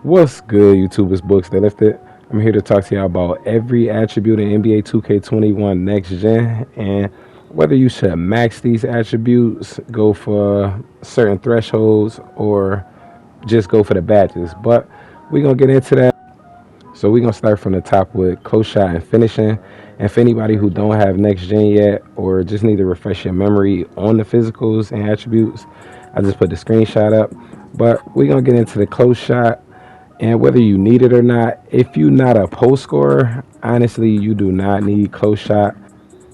What's good, YouTubers, books that lifted? I'm here to talk to y'all about every attribute in NBA 2K21 next gen and whether you should max these attributes, go for certain thresholds, or just go for the badges. But we're gonna get into that. So we're gonna start from the top with close shot and finishing. And for anybody who don't have next gen yet or just need to refresh your memory on the physicals and attributes, I just put the screenshot up. But we're gonna get into the close shot and whether you need it or not. If you're not a post scorer, honestly, you do not need close shot.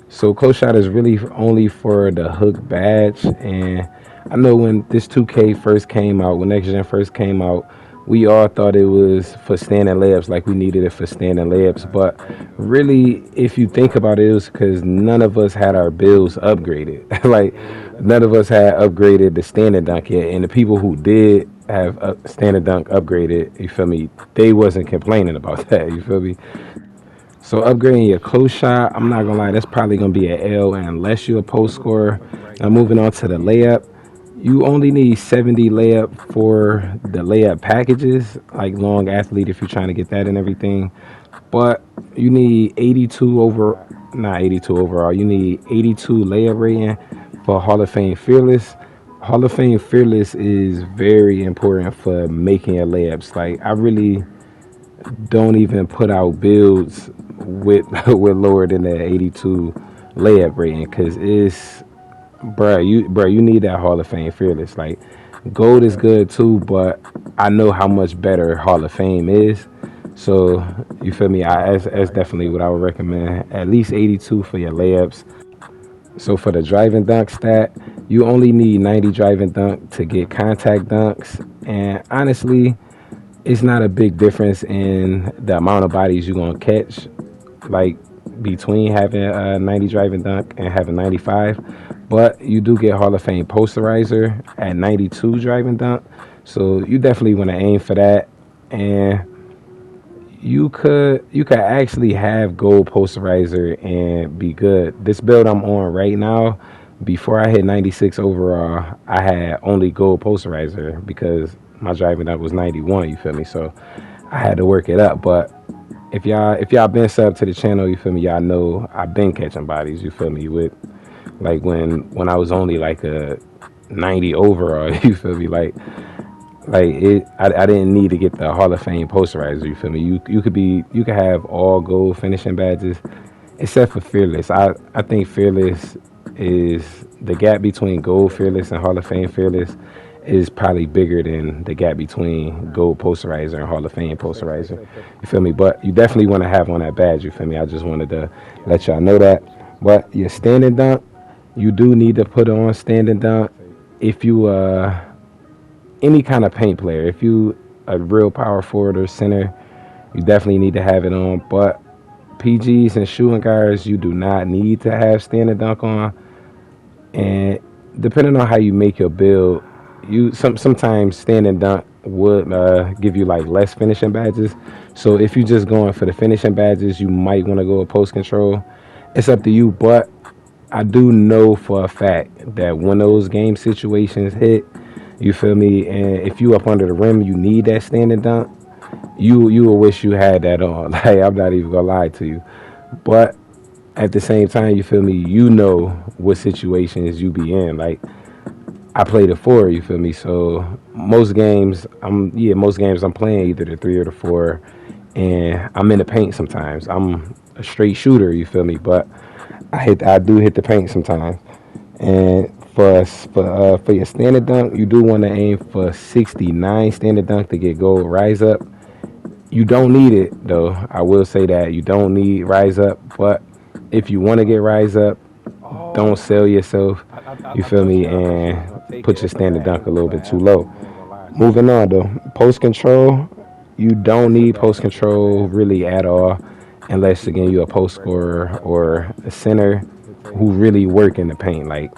So close shot is really only for the hook badge. And I know when this 2K first came out, when next gen first came out, we all thought it was for standing layups, like we needed it for standing layups. But really, if you think about it, it was because none of us had our bills upgraded. Like none of us had upgraded the standing dunk yet, and the people who did have standing dunk upgraded, you feel me? They wasn't complaining about that. You feel me? So upgrading your close shot, I'm not gonna lie, that's probably gonna be an L unless you're a post scorer. Now moving on to the layup, you only need 70 layup for the layup packages, like long athlete if you're trying to get that and everything. But you need 82 over, not 82 overall. You need 82 layup rating for Hall of Fame Fearless. Hall of Fame Fearless is very important for making your layups. Like I really don't even put out builds with with lower than that 82 layup rating because it's bruh, you need that Hall of Fame Fearless. Like gold is good too, but I know how much better Hall of Fame is. So you feel me? That's definitely what I would recommend. At least 82 for your layups. So for the driving dunk stat, you only need 90 driving dunk to get contact dunks. And honestly, it's not a big difference in the amount of bodies you're gonna catch, like between having a 90 driving dunk and having 95. But you do get Hall of Fame posterizer at 92 driving dunk, so you definitely want to aim for that. And you could actually have gold posterizer and be good. This build I'm on right now, before I hit 96 overall, I had only gold posterizer because my driving up was 91. You feel me? So I had to work it up. But if y'all been sub to the channel, you feel me? Y'all know I've been catching bodies. You feel me? With like when I was only like a 90 overall. You feel me? Like it, I didn't need to get the Hall of Fame posterizer. You feel me? You could have all gold finishing badges, except for Fearless. I think Fearless is the gap between gold Fearless and Hall of Fame Fearless is probably bigger than the gap between gold posterizer and Hall of Fame posterizer. You feel me? But you definitely want to have on that badge. You feel me? I just wanted to let y'all know that. But your standing dunk, you do need to put on standing dunk if you any kind of paint player. If you a real power forward or center, you definitely need to have it on. But PGs and shooting guards, you do not need to have standing dunk on. And depending on how you make your build, sometimes standing dunk would give you like less finishing badges. So if you're just going for the finishing badges, you might want to go with post control. It's up to you, but I do know for a fact that when those game situations hit, you feel me, and if you up under the rim, you need that standing dunk. You will wish you had that on. Like I'm not even gonna lie to you, but at the same time, you feel me. You know what situations you be in. Like I play the four. You feel me. So most games I'm playing either the three or the four, and I'm in the paint sometimes. I'm a straight shooter. You feel me, but I do hit the paint sometimes. And for your standard dunk, you do want to aim for 69 standard dunk to get gold rise up. You don't need it though. I will say that you don't need rise up, but if you want to get rise up, don't sell yourself. You feel me? And put your standard dunk a little bit too low. Moving on though, post control. You don't need post control really at all, unless again you're a post scorer or a center who really work in the paint. Like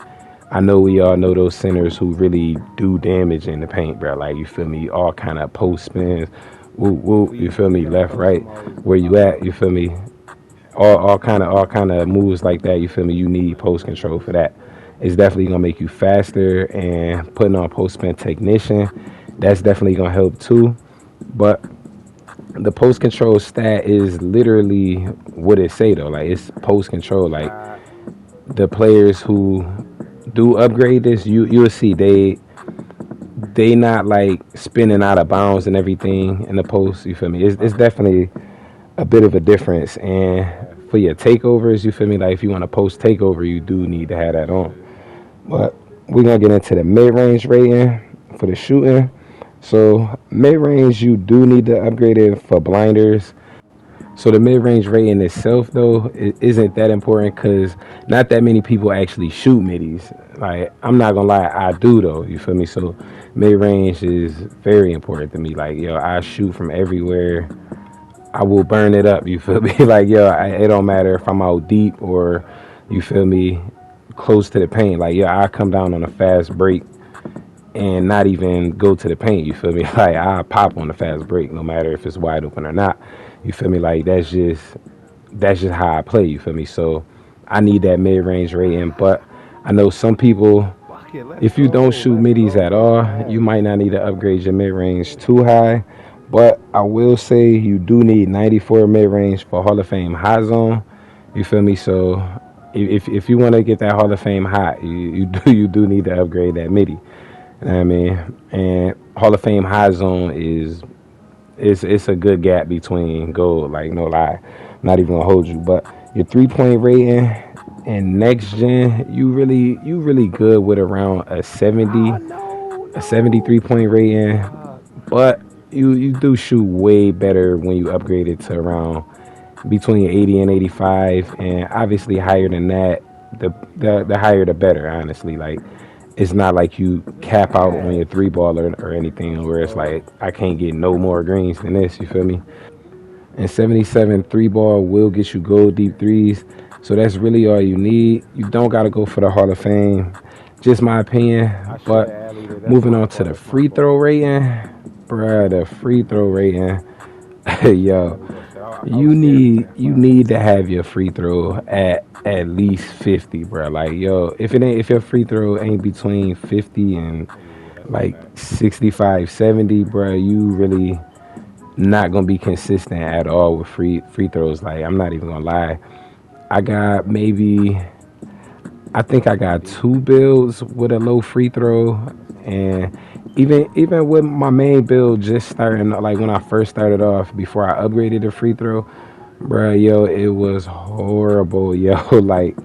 I know we all know those centers who really do damage in the paint, bro. Like you feel me, all kind of post spins, whoop whoop. You feel me, left right, where you at? You feel me, all kind of moves like that. You feel me? You need post control for that. It's definitely gonna make you faster, and putting on post spin technician, that's definitely gonna help too. But the post control stat is literally what it say though. Like it's post control. Like the players who do upgrade this, you'll see they not like spinning out of bounds and everything in the post. You feel me? It's definitely a bit of a difference. And for your takeovers, you feel me? Like if you want to post takeover, you do need to have that on. But we're gonna get into the mid range rating for the shooting. So mid range, you do need to upgrade it for blinders. So the mid range rating itself, though, isn't that important because not that many people actually shoot middies. Like I'm not gonna lie, I do though. You feel me? So mid range is very important to me. Like yo, I shoot from everywhere. I will burn it up. You feel me? Like yo, it don't matter if I'm out deep or you feel me close to the paint. Like yeah, I come down on a fast break and not even go to the paint. You feel me? Like I pop on the fast break, no matter if it's wide open or not. You feel me? Like that's just how I play. You feel me? So I need that mid range rating. But I know some people, if you don't shoot middies at all, you might not need to upgrade your mid range too high. But I will say you do need 94 mid range for Hall of Fame hot zone. You feel me? So if you want to get that Hall of Fame hot, you do need to upgrade that midi. You know what I mean? And Hall of Fame high zone is it's a good gap between gold. Like no lie, not even gonna hold you. But your 3 point rating and next gen, you really good with around a 73 point rating. But you do shoot way better when you upgrade it to around between 80 and 85, and obviously higher than that. The higher the better. Honestly, like it's not like you cap out on your three ball or anything where it's like I can't get no more greens than this. You feel me? And 77 three ball will get you gold deep threes. So that's really all you need. You don't gotta go for the Hall of Fame. Just my opinion. But moving on to the free throw rating, bruh, the free throw rating. Yo, you need to have your free throw at least 50, bro. Like yo, if your free throw ain't between 50 and like 65, 70, bro, you really not gonna be consistent at all with free throws. Like I'm not even gonna lie. I got maybe I think I got two builds with a low free throw, and even with my main build just starting, like when I first started off before I upgraded the free throw, bro, yo, it was horrible, yo. Like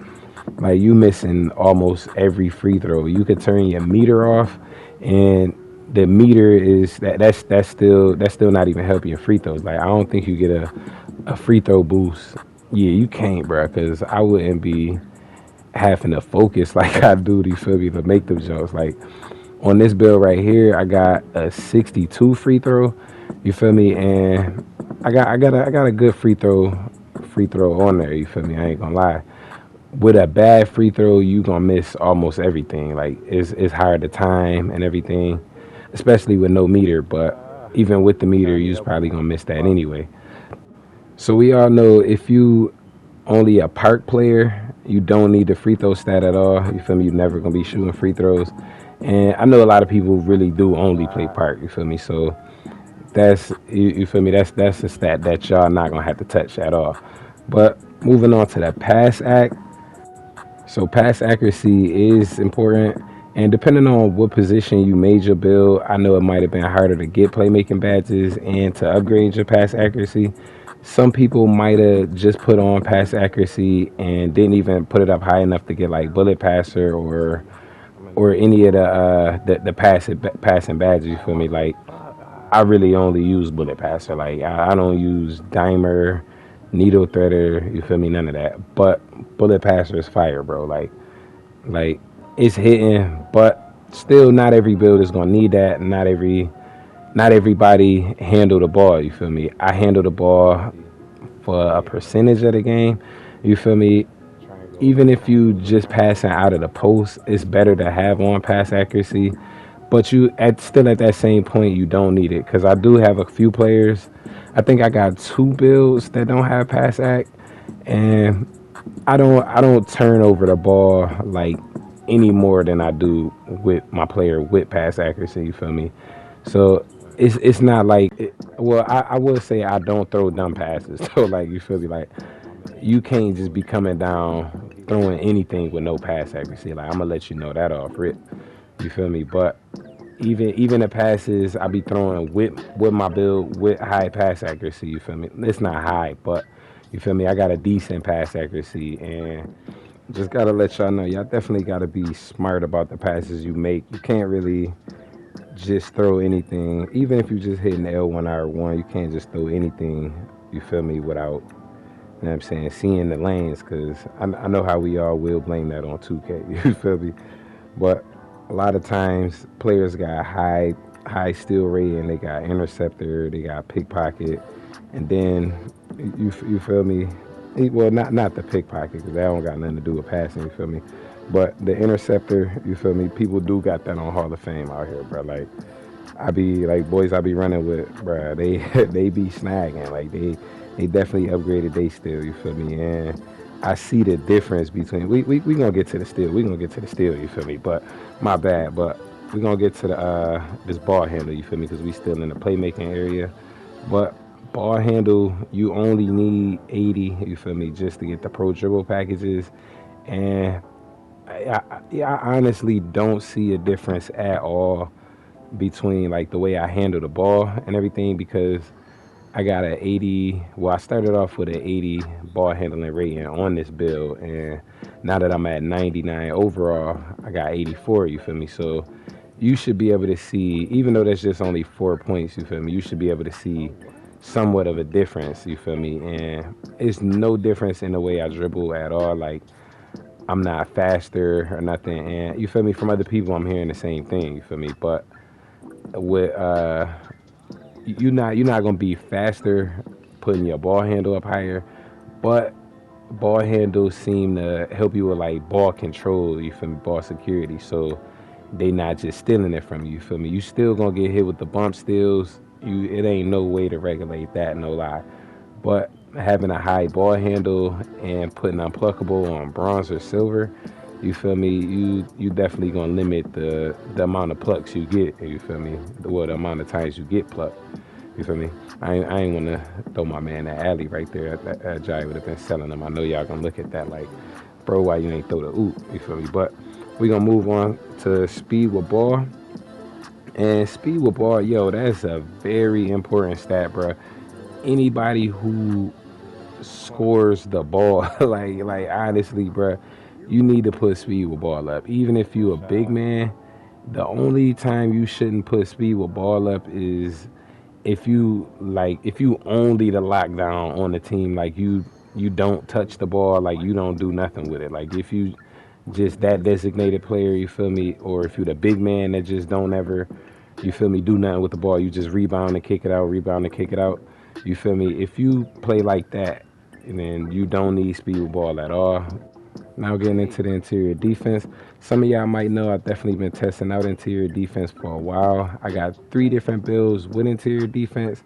you missing almost every free throw. You could turn your meter off, and the meter is that's still not even helping your free throws. Like I don't think you get a free throw boost. Yeah, you can't, bro, because I wouldn't be having to focus like I do. You feel me to make them jumps. Like on this build right here, I got a 62 free throw. You feel me? And I got a good free throw on there. You feel me? I ain't gonna lie. With a bad free throw, you gonna miss almost everything. Like it's hard to time and everything, especially with no meter. But even with the meter, you's probably gonna miss that anyway. So we all know if you only a park player, you don't need the free throw stat at all. You feel me? You're never gonna be shooting free throws. And I know a lot of people really do only play park. You feel me? So you feel me? That's a stat that y'all not gonna have to touch at all. But moving on to the pass act. So pass accuracy is important, and depending on what position you made your build, I know it might have been harder to get playmaking badges and to upgrade your pass accuracy. Some people might have just put on pass accuracy and didn't even put it up high enough to get like bullet passer or any of the passing badges. You feel me? Like I really only use bullet passer. Like I don't use dimer, needle threader. You feel me? None of that. But bullet passer is fire, bro. Like it's hitting, but still not every build is gonna need that. Not everybody handle the ball. You feel me? I handle the ball for a percentage of the game. You feel me? Even if you just passing out of the post, it's better to have on pass accuracy. But still at that same point, you don't need it because I do have a few players. I think I got two builds that don't have pass act, and I don't turn over the ball like any more than I do with my player with pass accuracy. You feel me? So it's not like well, I will say I don't throw dumb passes. So like you feel me, like you can't just be coming down throwing anything with no pass accuracy. Like I'm gonna let you know that off rip. You feel me? But even the passes I be throwing with my build with high pass accuracy. You feel me? It's not high, but you feel me? I got a decent pass accuracy, and just gotta let y'all know, y'all definitely gotta be smart about the passes you make. You can't really just throw anything, even if you just hitting L1 R1. You can't just throw anything. You feel me? Without, you know what I'm saying, seeing the lanes, because I know how we all will blame that on 2K. You feel me? But a lot of times players got high steal rate, and they got interceptor, they got pickpocket, and then you feel me? Well, not the pickpocket, because that don't got nothing to do with passing. You feel me? But the interceptor, you feel me? People do got that on Hall of Fame out here, bro. Like I be like boys I be running with, bruh. They they be snagging. Like they definitely upgraded they steal. You feel me? And I see the difference between we gonna get to the steal. We gonna get to the steal. You feel me? But my bad. But we gonna get to the this ball handle. You feel me? Because we still in the playmaking area. But ball handle, you only need 80. You feel me? Just to get the pro dribble packages. And I honestly don't see a difference at all between like the way I handle the ball and everything, because I got an 80. Well, I started off with an 80 ball handling rating on this build, and now that I'm at 99 overall, I got 84. You feel me? So you should be able to see, even though that's just only 4 points. You feel me? You should be able to see somewhat of a difference. You feel me? And it's no difference in the way I dribble at all. Like I'm not faster or nothing. And you feel me? From other people, I'm hearing the same thing. You feel me? But with you're not gonna be faster putting your ball handle up higher, but ball handles seem to help you with like ball control. You feel me? Ball security. So they not just stealing it from you. You feel me? You still gonna get hit with the bump steals. It ain't no way to regulate that. No lie. But having a high ball handle and putting unpluckable on bronze or silver, you feel me? You definitely gonna limit the amount of plucks you get. You feel me? The amount of times you get plucked. You feel me? I ain't wanna throw my man that alley right there. That Jai would have been selling them. I know y'all gonna look at that like, bro, why you ain't throw the oop? You feel me? But we gonna move on to speed with ball. And speed with ball, yo, that's a very important stat, bro. Anybody who scores the ball, like honestly, bro, you need to put speed with ball up. Even if you a big man, the only time you shouldn't put speed with ball up is if you only the lockdown on the team, like you don't touch the ball, like you don't do nothing with it. Like if you just that designated player, you feel me, or if you the big man that just don't ever, you feel me, do nothing with the ball, you just rebound and kick it out, rebound and kick it out. You feel me? If you play like that, then you don't need speed with ball at all. Now getting into the interior defense. Some of y'all might know I've definitely been testing out interior defense for a while. I got 3 different builds with interior defense.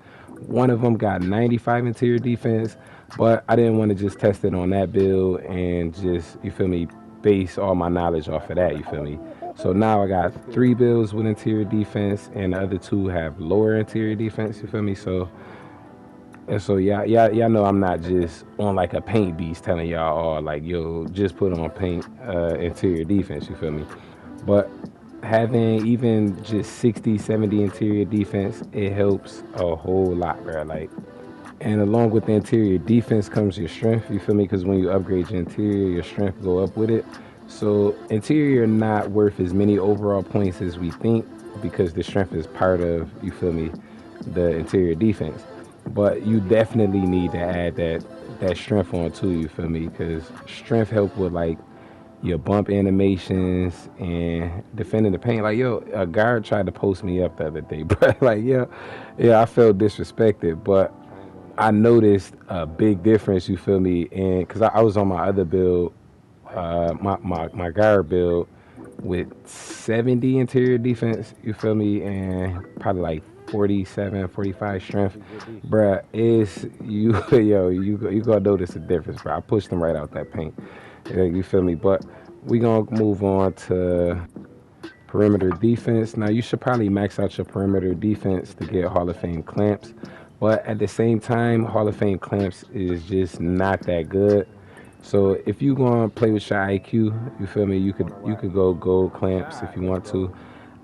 One of them got 95 interior defense, but I didn't want to just test it on that build and just, you feel me, base all my knowledge off of that, you feel me? So now I got 3 builds with interior defense, and the other 2 have lower interior defense, you feel me? So y'all know I'm not just on like a paint beast telling y'all, oh, like, yo, just put on paint interior defense, you feel me? But having even just 60, 70 interior defense, it helps a whole lot, bro. Like, and along with the interior defense comes your strength, you feel me? Because when you upgrade your interior, your strength go up with it. So interior not worth as many overall points as we think, because the strength is part of, you feel me, the interior defense. But you definitely need to add that strength on too, you feel me? Because strength help with like your bump animations and defending the paint. Like, yo, a guard tried to post me up the other day, bro. Like, yeah, I felt disrespected, but I noticed a big difference, you feel me? And because I was on my other build, my guard build with 70 interior defense, you feel me? And probably like 47, 45 strength, bruh, is you, yo, you gonna notice a difference, bro. I pushed them right out that paint. Yeah, you feel me? But we gonna move on to perimeter defense. Now you should probably max out your perimeter defense to get Hall of Fame clamps. But at the same time, Hall of Fame clamps is just not that good. So if you gonna play with your IQ, you feel me? You could go gold clamps if you want to.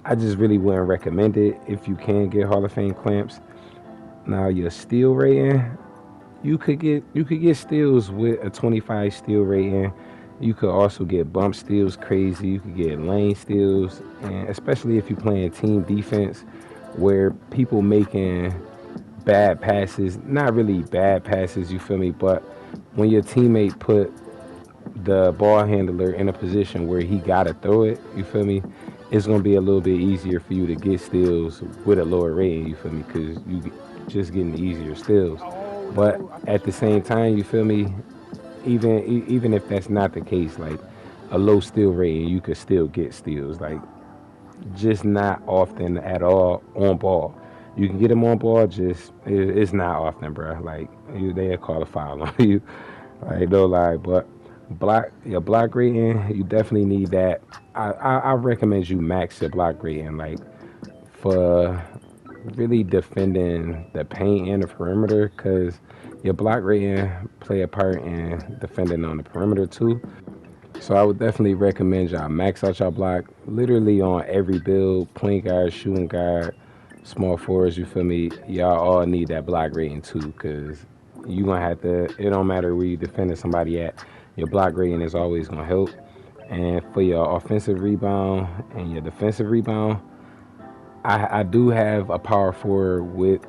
I just really wouldn't recommend it if you can get Hall of Fame clamps. Now your steel rating, you could get steals with a 25 steel rating. You could also get bump steals crazy. You could get lane steals, and especially if you're playing team defense, where people making bad passes, not really bad passes, you feel me? But when your teammate put the ball handler in a position where he gotta throw it, you feel me? It's gonna be a little bit easier for you to get steals with a lower rating, you feel me? Because you just getting easier steals. But at the same time, you feel me? Even if that's not the case, like a low steal rating, you could still get steals. Like just not often at all on ball. You can get them on ball, just it's not often, bro. Like they call a foul on you, like no lie. But your block rating, you definitely need that. I recommend you max your block rating, like for really defending the paint and the perimeter, because your block rating play a part in defending on the perimeter too. So I would definitely recommend y'all max out y'all block literally on every build, point guard, shooting guard, small forwards, you feel me? Y'all all need that block rating too, because you gonna have to, it don't matter where you defending somebody at, your block rating is always gonna help. And for your offensive rebound and your defensive rebound, I do have a power forward with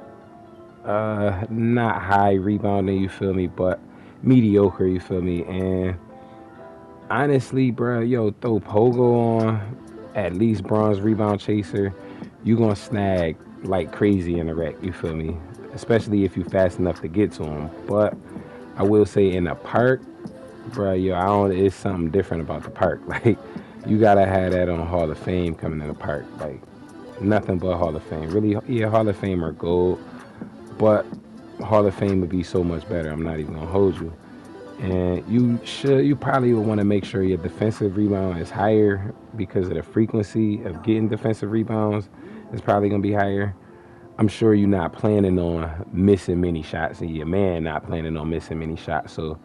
not high rebounding, you feel me, but mediocre, you feel me? And honestly, bro, yo, throw Pogo on at least bronze rebound chaser, you gonna snag like crazy in the wreck. You feel me? Especially if you fast enough to get to him. But I will say in the park, bro, yo, I don't. It's something different about the park. Like you gotta have that on Hall of Fame coming in the park. Like nothing but Hall of Fame. Really, yeah, Hall of Fame are gold, but Hall of Fame would be so much better. I'm not even gonna hold you. And you probably would want to make sure your defensive rebound is higher because of the frequency of getting defensive rebounds is probably gonna be higher. I'm sure you're not planning on missing many shots, and your man not planning on missing many shots. So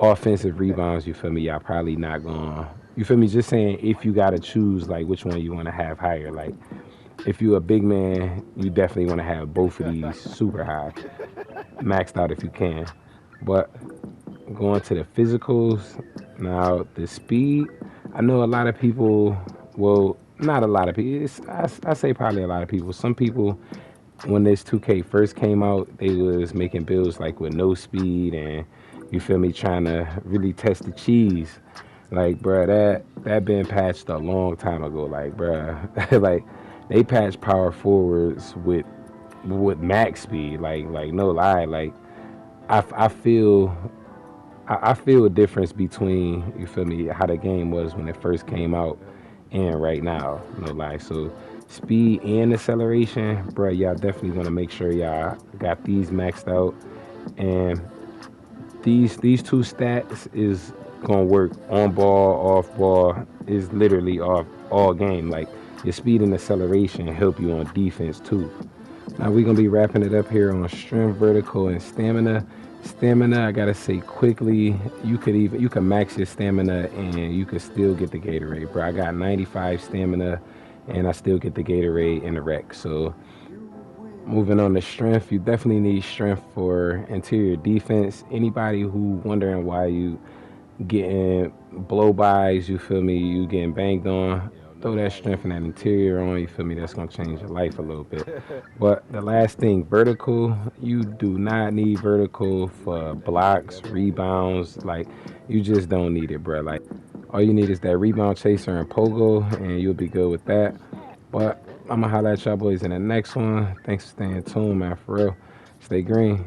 offensive rebounds, you feel me? Y'all probably not going. You feel me? Just saying, if you gotta choose like which one you want to have higher, like if you're a big man, you definitely want to have both of these super high, maxed out if you can. But going to the physicals, now the speed, I know a lot of people, well, not a lot of people, I say probably a lot of people. Some people, when this 2K first came out, they was making builds like with no speed and you feel me, trying to really test the cheese. Like, bruh, that been patched a long time ago. Like, bruh, like they patched power forwards with max speed. Like no lie. Like I feel I feel a difference between, you feel me, how the game was when it first came out and right now, no lie. So speed and acceleration, bro, y'all definitely want to make sure y'all got these maxed out. And these two stats is gonna work on ball, off ball, is literally off all game. Like your speed and acceleration help you on defense too. Now we're gonna be wrapping it up here on strength, vertical, and stamina. Stamina, I gotta say quickly, you can max your stamina and you can still get the Gatorade, bro. I got 95 stamina and I still get the Gatorade in the wreck. So moving on to strength, you definitely need strength for interior defense. Anybody who wondering why you getting blow bys, you feel me, you getting banged on, throw that strength and that interior on, you feel me, that's gonna change your life a little bit. But the last thing, vertical, you do not need vertical for blocks, rebounds, like you just don't need it, bro. Like all you need is that rebound chaser and pogo and you'll be good with that. But I'm gonna highlight y'all boys in the next one. Thanks for staying tuned, man, for real. Stay green.